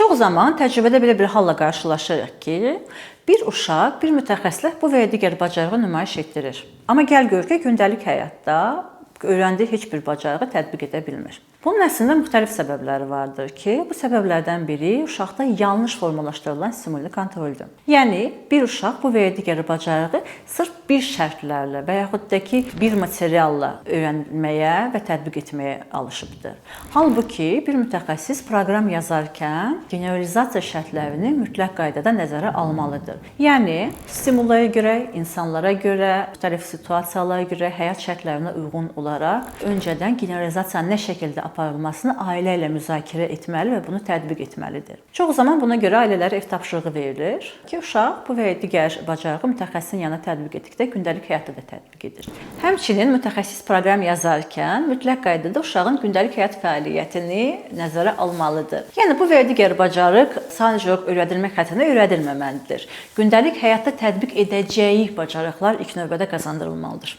Çox zaman təcrübədə belə bir halla qarşılaşırıq ki, bir uşaq, bir mütəxəssis bu və ya digər bacarığı nümayiş etdirir. Amma gəl gör ki, gündəlik həyatda öyrəndiyi heç bir bacarığı tətbiq edə bilmir. Bunun əslində müxtəlif səbəbləri vardır ki, bu səbəblərdən biri uşaqda yanlış formalaşdırılan stimuli kontroldür. Yəni, bir uşaq bu və ya digər bacarığı sırf bir şərtlərlə və yaxud da ki, bir materialla öyrənməyə və tətbiq etməyə alışıbdır. Halbuki, bir mütəxəssis proqram yazarkən generalizasiya şərtlərini mütləq qaydada nəzərə almalıdır. Yəni, stimullara görə, insanlara görə, müxtəlif situasiyalara görə, həyat şərtlərinə uyğun olaraq öncədən generalizasiyanın nə şəkildə aparılmasını ailə ilə müzakirə etməli və bunu tətbiq etməlidir. Çox zaman buna görə ailələrə ev tapşırığı verilir ki, uşaq bu və ya digər bacarığı mütəxəssisin yanına tətbiq etdikdə gündəlik həyatda da tətbiq edir. Həmçinin mütəxəssis proqram yazarkən mütləq qaydada uşağın gündəlik həyat fəaliyyətini nəzərə almalıdır. Yəni bu və ya digər bacarıq sadəcə öyrədilmək xəttinə öyrədilməməlidir. Gündəlik həyatda tətbiq edəcəyi bacarıqlar ilk növbədə qazandırılmalıdır.